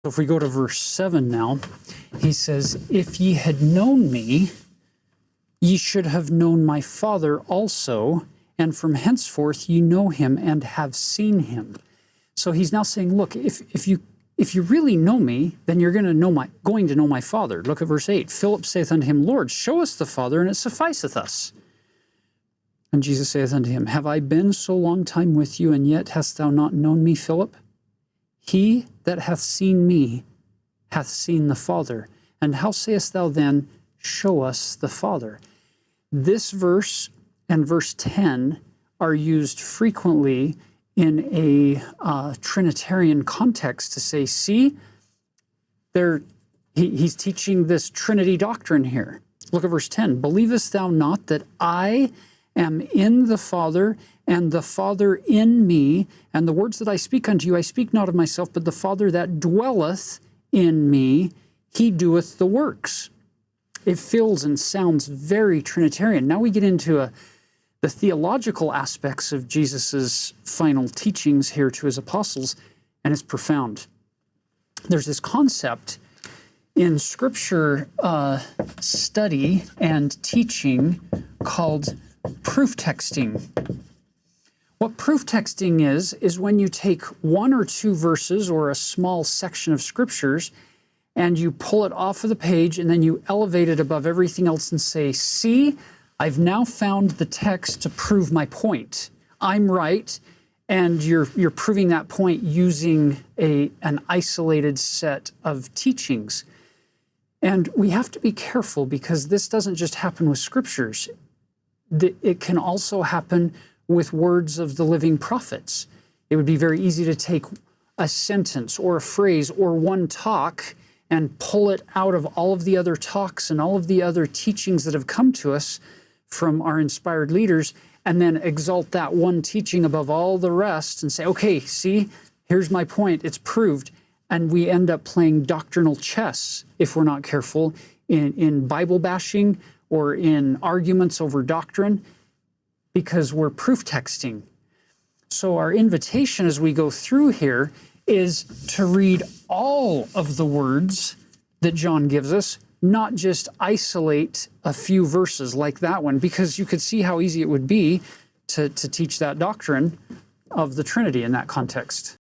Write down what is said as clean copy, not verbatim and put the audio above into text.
So if we go to verse 7 now, he says, "If ye had known me, ye should have known my Father also, and from henceforth ye know him and have seen him." So he's now saying, look, if you really know me, then you're going to know my Father. Look at verse 8. "Philip saith unto him, Lord, show us the Father, and it sufficeth us. And Jesus saith unto him, Have I been so long time with you, and yet hast thou not known me, Philip? He that hath seen me hath seen the Father. And how sayest thou then, Show us the Father?" This verse and verse 10 are used frequently in a Trinitarian context to say, see, he's teaching this Trinity doctrine here. Look at verse 10. "Believest thou not that I am in the Father, and the Father in me? And the words that I speak unto you, I speak not of myself, but the Father that dwelleth in me, he doeth the works." It feels and sounds very Trinitarian. Now we get into the theological aspects of Jesus's final teachings here to his apostles, and it's profound. There's this concept in Scripture study and teaching called proof texting. What proof texting is when you take one or two verses or a small section of Scriptures and you pull it off of the page and then you elevate it above everything else and say, see, I've now found the text to prove my point. I'm right, and you're proving that point using an isolated set of teachings. And we have to be careful because this doesn't just happen with Scriptures. It can also happen with words of the living prophets. It would be very easy to take a sentence or a phrase or one talk and pull it out of all of the other talks and all of the other teachings that have come to us from our inspired leaders, and then exalt that one teaching above all the rest and say, okay, see, here's my point, it's proved. And we end up playing doctrinal chess, if we're not careful, in Bible bashing or in arguments over doctrine, because we're proof texting. So our invitation as we go through here is to read all of the words that John gives us, not just isolate a few verses like that one, because you could see how easy it would be to teach that doctrine of the Trinity in that context.